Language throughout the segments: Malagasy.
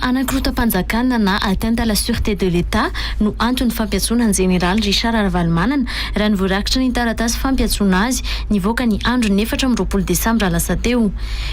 anankorotam-panjakana na atteinte à la sûreté de l'État no antony fampiatsoana ny général Richard Ravalomanana raha nivoarakitra ny taratasy fampiatsoana azy nivoaka ny andro 4 Desambra lasa teo.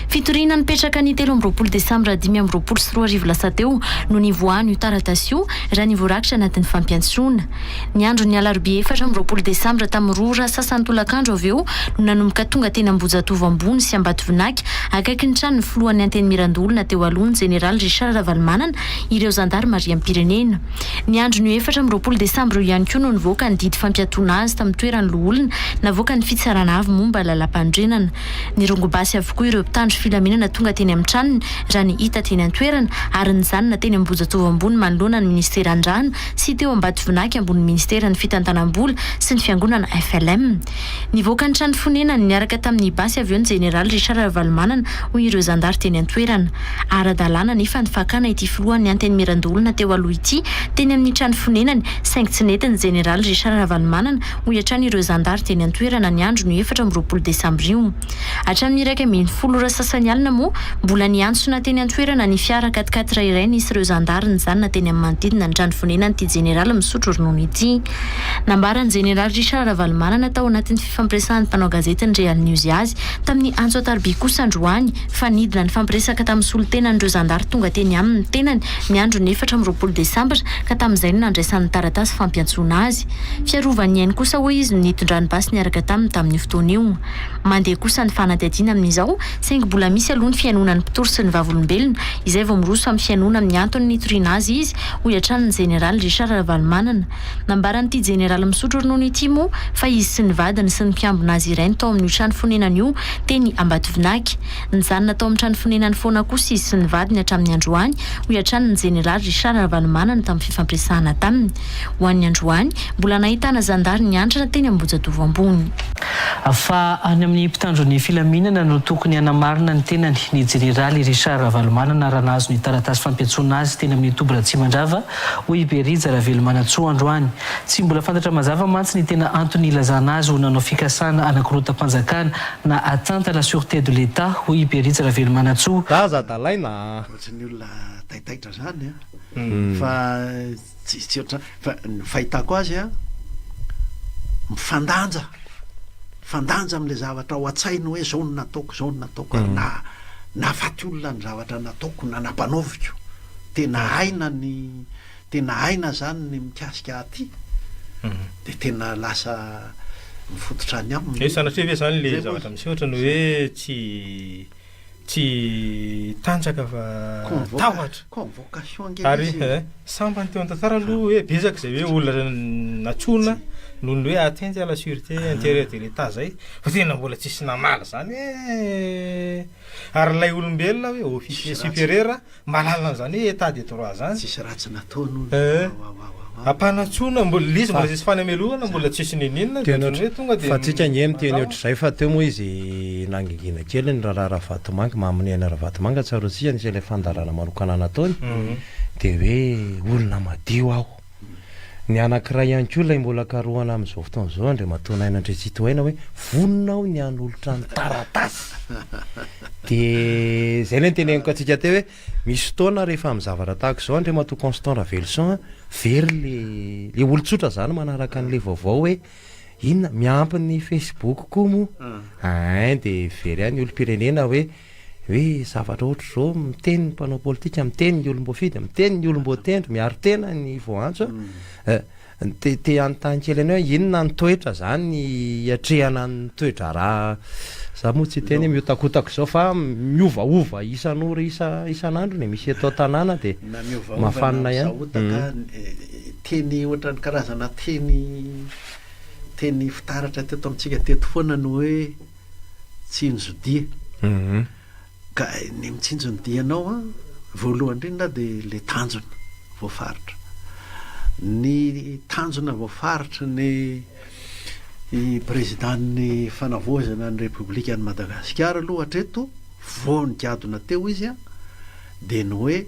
Fitoriana nipetraka ny 3 Desambra 2023 lasa teo no nivoahany io taratasy io raha nivoarakitra anatin'ny fampiatsoana. Ny andro ny alarobia 4 Desambra tamin'ny rora sasany tolakandro avy eo no nanomboka tonga teny Ambojatovo ambony sy Ambatovinaky akaiky ny trano ny filohan'ny anteny Mirandolona teo alohan'ny général Richard Ravalomanana ireo zandarma Mariam-pirenena. Ny andro ny 4 Desambra ihany koa no nivoaka ny didy fampiatoana azy tamin'ny toerany Loolona navoaka ny fitsarana avy momba lalam-pandrenana. Ny rongobasy avokoa ireo mpitandro filaminana tonga teny amin'ny tranony raha ny hita teny an-toerana ary nijanona teny Ambojatovo ambony manoloana ny ministera an-drano sy teo Ambatovinaky ambony ministera ny fitantanam-bola sy ny fiangonana FLM. Nivoaka ny trano fonenany niaraka tamin'ny basy avy eo ny général Richard Ravalomanana ho ireo zandary teny an-toerana. Ara-dalàna nefa ny fakana ity filohan'ny anteny Mirandolona teo aloha ity teny amin'ny trano fonenany saingy tsy nety ny général Richard Ravalomanana ho hiatrany ireo zandary teny an-toerana ny andro ny 4 Desambra io. Hatramin'ny 110 sasany alina moa mbola niantsona teny an-toerana ny fiara 4x4 iray nisy ireo zandary nijanona teny amin'ny manodidina ny trano fonenany ity général misotro ronono ity. Nambarany général Richard Ravalomanana tao anatin'ny fifampiresahan'ny mpanao gazety ny Real News azy tamin'ny Antso Atarby kosa androany fa nidina ny fampiresaka tamin'ny solon-tenan'ireo zandary tonga teny amin'ny tenany ny andro ny 4 Desambra ka tamin'izay no nandraisan'ny taratasy fampiantsoana azy. Fiarovany ainy kosa hoe izy no nitondrany-basy niaraka tamin'ny fotoana io. Mandeha kosa ny fanadihadiana amin'izao saingy mbola misy aloha ny fianonan'ny mpitory sy ny vavolombelona izay vao miroso amin'ny fianona amin'ny antony nitoriana azy izy ho hiatran'ny général Richard Ravalomanana. Nambaran'ity général misotro ronono ity moa fa izy sy ny vadiny sy ny mpiambina azy ireny tao amin'ny trano fonenany io teny Ambatovinaky. Nijanona tao amin'ny trano fonenany foana kosa izy sy ny vadiny hatramin'ny androany ho hiatran'ny général Richard Ravalomanana tamin'ny fifampiresahana taminy. Ho an'ny androany mbola nahitana zandary niantrana teny Ambojatovo ambony. Fa any amin'ny mpitandron'ny filaminana no tokony hanamarina ny tenany ny généraly Richard Ravalomanana raha nahazo ny taratasy fampiatsoana azy teny amin'ny Tobra Tsimandrava ho Iberija Ravelomanantsoa androany. Tsy mbola fantatra mazava mantsy ny tena antony ilazana azy ho nanao fikasana anankorotam-panjakana na atteinte à la sûreté de l'État ho Iberija Ravelomanantsoa. Zazadalaina ny olona taitaitra zany fa tsy oatra fa ny fahitako azy fandanja amin'le zavatra ao an-tsainy hoe zao no nataoko ary na faty olona ny zavatra nataoko na nampanaoviko tena aina zany ny mikasika aty de tena lasa mifototra any aminy sanatria ve zany le zavatra misy ohatra ny hoe tsy tanjaka fa tahotra convocation ary sambany teo an-tantara aloha hoe betsaka zay hoe olona natsona noho ny hoe atteinte à la sûreté intérieure de l'État zay fa tena mbola tsisy namala zany ary lay olombelona hoe officier supérieur malalana zany hoe état de droit zany tsisy ratsy nataony ampanatsona mbola lizy mbola tsisy fanemelohana mbola tsisy ninina hoe tonga de fa tsika ny miteny ohatr'izay fa teo moa izy nangingina kely ny raharaha Ravatomanga mamonena Ravatomanga tsarosia nisy ilay fandarana manokana nataony de hoe olona madio aho. Ny anankiray ihany koa lay mbola karohana amin'izao fotoana izao andre matonaina andre citoyen hoe vonona aho ny an'olotra ny taratasy. De zay le teneniko atsika teo hoe misy fotoana rehefa amin'ny zavatra tahaka izao andre mato Constant Ravelson very le olon-tsotra zany manaraka an'le vaovao hoe inona miampy ny Facebook koa moa de very any olom-pirenena hoe zavatra ohatra zao miteny ny mpanao politika miteny ny olom-boafidy miteny ny olom-boatendry miaro tena ny voantso te anontany kely any hoe inona ny toetra zany iatrehana ny toetra raha za moa tsy teny miotakotako zao fa miovaova isan'ora isan'andro ny misy eto tanàna de mafanina ihany teny ohatra ny karazana teny fitaratra teto amintsika teto foana no hoe tsinjodia ka ny mitsinjony dianao voalohany indrindra de le tanjona voafaritra ny tanjona voafaritra ny présidentan'ny fanavozana ny République an'i Madagasikara aloha hatreto voningadona teo izy de ny hoe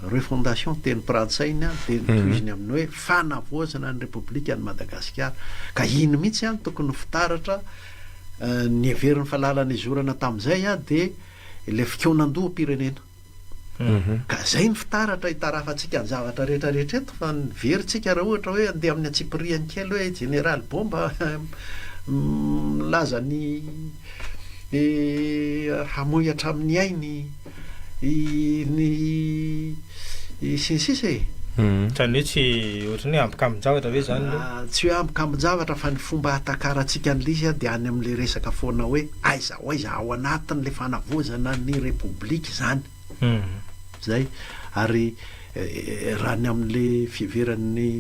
refondation teny prantsaina de toiziny amin'ny hoe fanavozana ny République an'i Madagasikara ka iny mihitsy tokony fitaratra ny heverin'ny fahalalana izorana tamin'izay de le fikonan-doha pirenena ka zay ny fitaratra hitarafatsika ny zavatra rehetrarehetra eto fa nyveritsika raha ohatra hoe andeha amin'ny atsipiriany kely hoe général bomba milaza ny hamoy hatramin'ny ainy ny sinsisa zany hoe tsy ohatrany hoe ampikambin-javatra ve zany tsy hoe ampikambin-javatra fa ny fomba hatakarantsika an'l'izy dia any amin'le resaka foana hoe aiza ao anatin'le fanavozana ny repoblika zany zay ary raha ny amin'le fiheveran'ny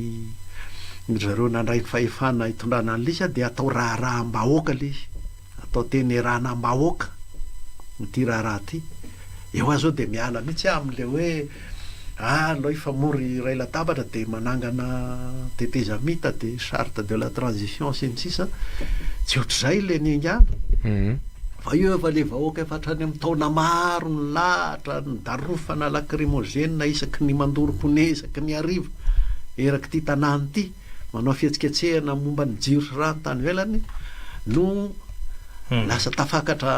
zareo nandray ny fahefana hitondrana an'l'izy dia atao raharaham-bahoaka le izy atao teny rahanam-bahoaka nyty raharaha ty eo azy zao de miala mihitsy amin'le hoe aloha ifamory ray latabatra de manangana teteza mita de charte de la transition sy ny sisa tsy ohatr'izay le niangana fa io efa le vahoaka efa hatrany amin'ny taona maro ny lahatra ny darofana lacrimogène isaky ny mandoro-pone isaky ny ariva eraky ty tanàny ty manao fihetsiketsehana momba ny jiro sy rano tany velany no lasa tafakatra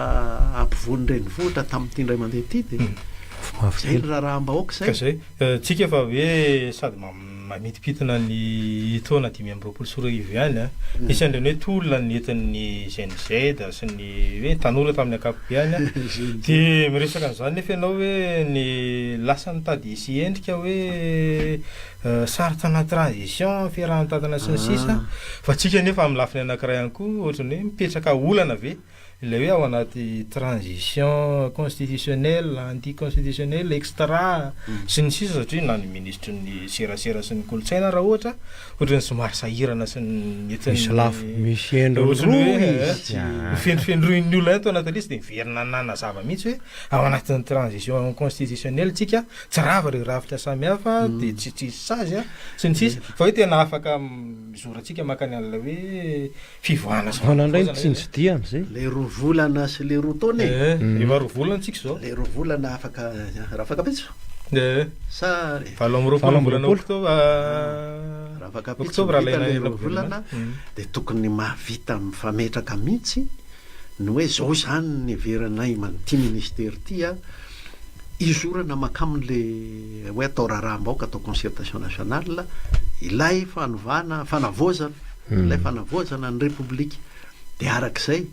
ampivony reny vohitra tamin'ity ndray mandeha ty de zay ny raha-mbahoaka zay tsika efa hoe sady mamitipitina ny taona 520 ihany isandrany hoe tolona ny entin'ny GNZ sy ny hoe tanora tamin'ny akapobeany de miresaka an'izany nefa ianao hoe ny lasa nitady isy endrika hoe saritana transition fiarahan-tatana sy ny sisa fa tsika nefa amin'ny lafiny anankiray ihany koa ohatrany hoe mipetraka olana ve ilay hoe ao anaty transition constitutionnelle anticonstitutionnelle extra sy ny sisa satria na ny ministre ny serasera sy ny kolotsaina raha ohatrany somary sahirana sy ny misy endroy fendrofendroin'ny olona to anatin'lisy de miverina nana zava mihitsy hoe ao anatin'ny transition constitutionnelle tsika tsy rava reo ravitra samihafa de tsitsisy sazy sy ny sisa fa hoe tena afaka mizoratsika makany an'la hoe fivoahana sy ndray tsy nitsidiany zay le roa volana sy le roa taona efa roa volana tsika zao le roa volana afaka raha afaka petso sa valo amby roapolo volana raha afaka petso roa volana de tokony mahavita mifametraka mihitsy ny hoe zao zany ny veranay manty ministère ty izorana makamin'le hoe atao raharaham-bahoaka atao concertation nationale ilay fanavozana ilay fanavozana ny republika de arak'izay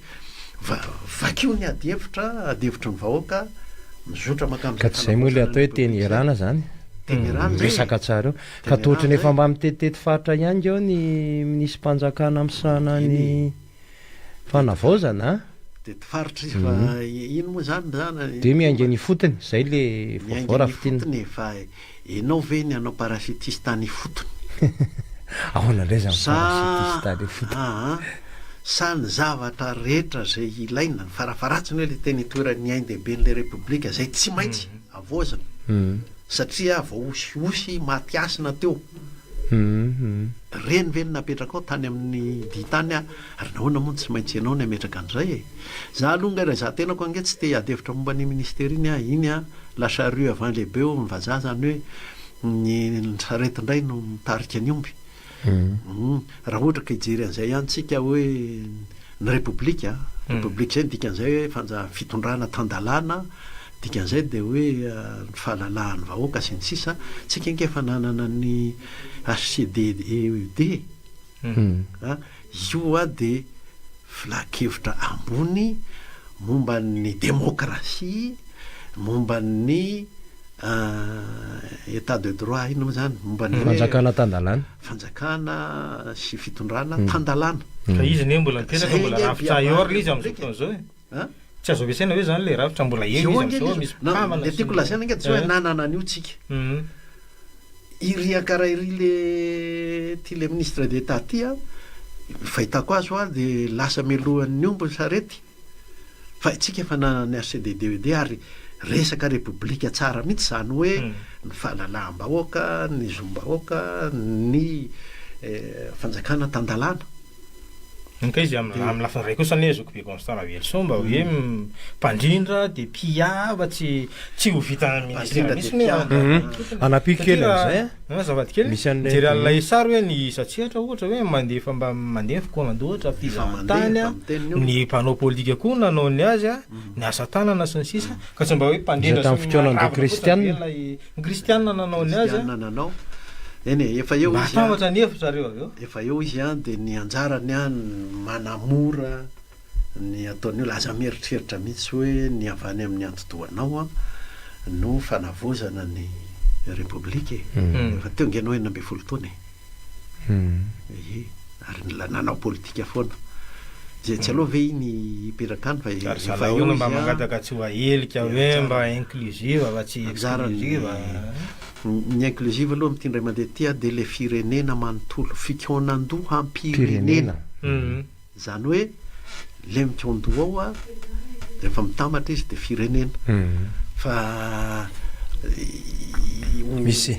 vakio ny adihevitra ny vahoaka mizotra ka tsy zay moa le atao hoe teny irana zany resaka tsara eo ka tohatra ny efa mba mitetitety faritra ihany eo ny misy mpanjakana amisana ny fanavozana de faritra izy fa ino moa zany de miainga ny fotony zay le vaovao fotony fa enao ve ny anao parasitiste ny fotony ahoana ndray zany parasitiste le fotony sa ny zavatra rehetra zay ilaina ny farafaratsiny hoe le teny toerany ain dehibe n'le republika zay tsy maintsy avozana satria vao osiosy matiasina teo reny ve ny napetraka ao tany amin'ny ditany ary nahoana moa tsy maintsy ianao ny ametraka an'izay za aloha nga za tenako ange tsy te adevitra momba ny ministera iny lasa rue avant lehibe o mivaza zany hoe ny sarety indray no mitarika ny omby raha ohatra ka hijery an'izay ihany tsika hoe ny republika zay dikan'izay hoe fitondrana tandalana dikan'izay de hoe ny fahalalahan'ny vahoaka sy ny sisa tsika ngefa nanana ny HCDEUD io de filakevitra ambony momba ny demokrasia momba ny état de droit ino zany momba ny fanjakana tandalana fanjakana sy fitondrana tandalana fa izy ne mbola mipetraka mbola rafitra eo izy amin'izao fotoana zao tsy azo ampiasaina hoe zany le rafitra mbola eo izy amin'izao misy mpamana tiako lazaina nge tsy hoe nanana an'io tsika iry akara iry le ministre d'état ty fahitako azo de lasa melohan'ny omby ny sarety fa itsika efa nanana ny HCDEUD ary resaka republika tsara mihitsy zany hoe ny fahalalaham-bahoaka ny zom-bahoaka ny fanjakana tandalana ka izy amin'ny lafiny ray kosa ny zoko be constant Ravelson mba hoe mpandrindra de piava tsy ho vita ministère mihitsy anapikely am'izay zavadikely jery alina sary hoe ny satsiatra ohatra hoe mandefa mba mandeha fikomandohatra fizantany ny mpanao politika koa nanao ny azy ny asa tanana sy ny sisa ka tsy mba hoe mpandrindra tamin'ny fotoanan'ireo kristianina ny kristianina nanao ny azy nanao eny efa eo izy matambatra ny hevitra reo aveo efa eo izy de ny anjarany manamora ny ataony olo aza mieritreritra mihitsy hoe ny avany amin'ny antodohanao no fanavozana ny republika efa teo ngenao 12 taona ary nanao politika foana zay tsy aloha ve iny hiperakany fa efa eo mba mangataka tsy ho ahelika hoe mba inclusive fa tsy exclusive ny inclusive aloha mitindray mandeha tia de le firenena manontolo fikionandoha ampirenena zany hoe le mikiondoha ao rehefa mitambatra izy de firenena fa misy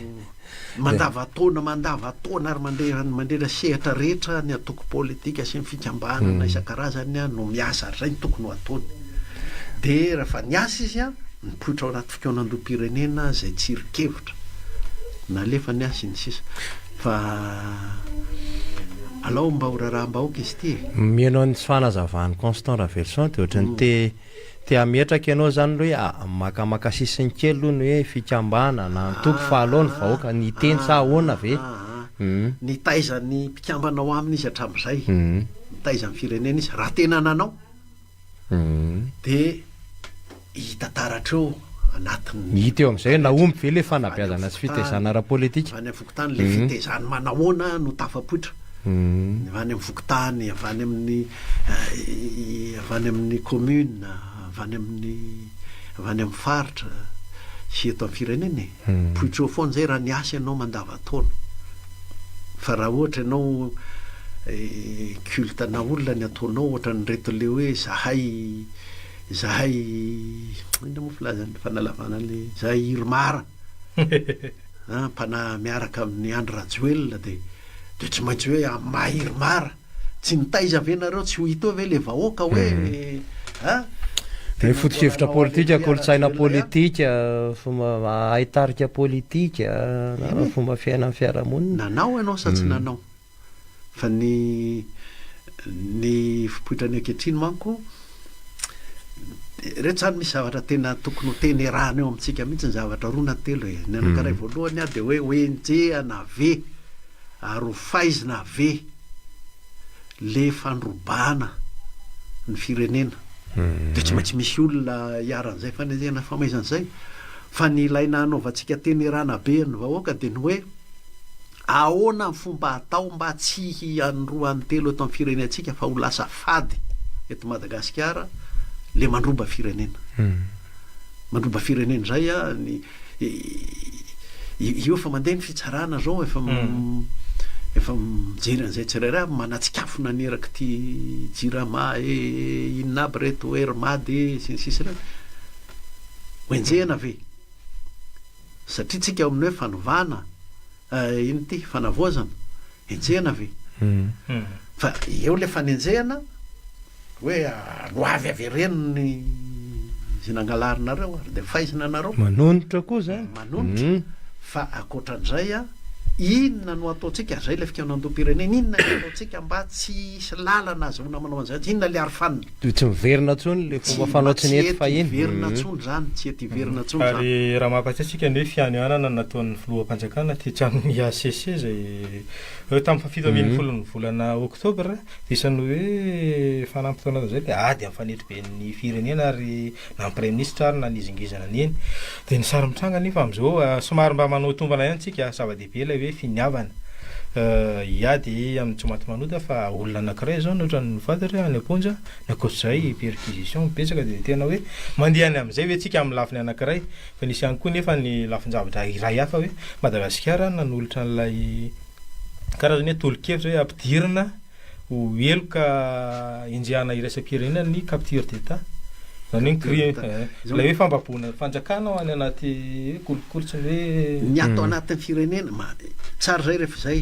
mandavataona ary mandrera sehatra rehetra ny atoko politika sy ny fikambanana isan-karazany no miasa ary zay ny tokony ho ataony de rehefa niasa izy mipoitra ao anaty fikionandoha-pirenena zay tsirikevitra nalefa ny asa iny sisa fa alao mba ho raharaham-bahoaka izy ty mianao ny tsy fanazavahany Constant Ravelson de ohatrany te ametraka ianao zany hoe makamaka sisiny kely aloha ny hoe fikambana na antoko fa alao ny vahoaka ny teny sa ahoana ve ny taizany mpikambana ao aminy izy hatramin'izay nitaizan'ny firenena izy raha tena nanao de hitantaratra eo anatiny hita eo am'izay naompy ve le fanabeazana sy fitaizana ara-politika avany amin'ny vokotany le fitaizany manahoana no tafapoitra avany amin'ny vokotany avany amin'ny commune avany amin'ny faritra sy eto amin'ny firenena poitra eo foana zay raha ny asa ianao mandavataona fa raha ohatra ianao cultena olona ny ataonao ohatra ny reto le hoe zahay ina moa filazany fanalavana le zahay hiromara mpana miaraka amin'ny Andry Rajoelina de tsy maintsy hoe mahiromara tsy nitaiza ve nareo tsy ho hito ve le vahoaka hoe ny foto-kevitra politika kolotsaina politika fomba ahitarika politika na fomba fiainan'ny fiarahamonina nanao ianao sa tsy nanao fa ny fipoitra ny ankehitriny manko rehetra zany misy zavatra tena tokony ho teny rana eo amintsika mihitsy ny zavatra roa na telo ny anankiray voalohany de hoe oenjehana ve ary ho faizina ve le fandrobana ny firenena de tsy maintsy misy olona hiaran'izay fanenjehana famaizan'izay fa ny ilaina anaovantsika teny rana be ny vahoaka de ny hoe ahoana ny fomba atao mba tsy anroa any telo eto amin'ny firenentsika fa ho lasa fady eto Madagasikara le mandroba firenena mandroba firenena zay io fa mandeha ny fitsarana zao efa mijery an'izay tsirairay manatsikafona neraky ty jirama inona aby reto hermady sy ny sisa reny hoenjehana ve satria tsika amin'ny hoe fanovana ino ty fanavoazana enjehana ve fa eo le fanenjehana hoe loavy avereny zy nangalarinareo ary de faizina anareo manonotra koa zany manonotra fa akoatran'izay inona no ataotsika zay le fikionandoha-pirenena inona no ataotsika mba tsy isy lalana azona manao an'izay inona le arofanina tsy miverina tsony le fomba fanaotsy ny ety fa iny verina tsony zany tsy ety verina tsony zany ary raha mampatsiatsika ny hoe fianoanana nataon'ny filoham-panjakana ty tranony ACC zay tamin'ny fafito amin'ny folon'ny volana oktobra isany hoe fanampitaonana zay de ady amin'ny fanetry be ny firenena ary na prime ministre ary na nizingizana ny eny de ny sary mitranga nefa am'izao somary mba manao tombana ihany tsika zava-dehibe ilay hoe finiavana iady amin'ny tsy maty manota fa olona anankiray zao nohatra ny fantatra any amponja nakoatr'izay perquisition betsaka de tena hoe mandeha any am'izay hoe tsika amin'ny lafiny anankiray fa nisy ihany koa nefa ny lafin-javatra iray hafa hoe Madagasikara nanolotra an'ilay karazany hoe tolo-kevitra hoe ampidirina ho eloka enjehana iraisam-pirenena ny capture d'état zany hoe lay hoe fambaboana fanjakana ao any anaty kolokolotsy hoe ny atao anatin'ny firenena tsara zay rehefa zay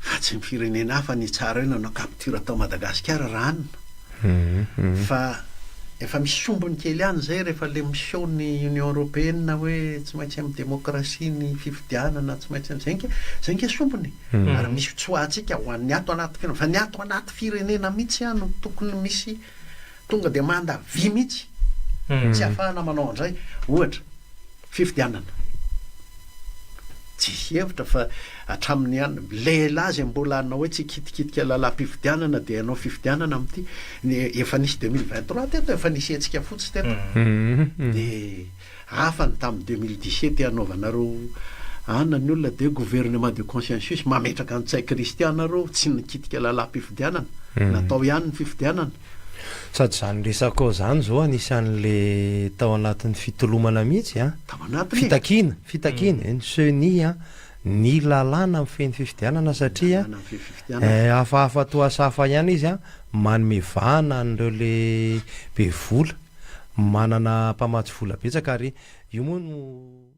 fa tsy mifirenena hafa ny tsara hoe nanao capture atao Madagasikara ranona fa efa misy sombony kely ihany zay rehefa le miseho-ny Union Européenne hoe tsy maintsy amin'ny démocratie ny fifidianana tsy maintsy zay nke sombony ary misy tsoatsika ho an'ny ato anaty firenena fa ny ato anaty firenena mihitsy no tokony misy tonga de manda vy mihitsy tsy ahafahana manao an'izay ohatra fifidianana tsisy hevitra fa hatramin'ny any lehilazy mbola anao hoe tsy kitikitika lalam-pifidianana de anao fifidianana am'ty efa nisy 2023 teto efa nisy hetsika fotsy teto de hafa ny tamin'ny 2017 anaovanareo ana ny olona de gouvernement de consensus mametraka an-tsay kristianareo tsy nikitika lalam-pifidianana natao ihany ny fifidianana sady zany resako zany zao anisan'le tao anatin'ny fitolomana mihitsy tao anatiny fitakina ny seni ny lalàna amin'ny feny fifidianana satria hafahafa toasafa ihany izy manome vahana an'ireo le be vola manana mpamatsy vola betsaka ary io moa no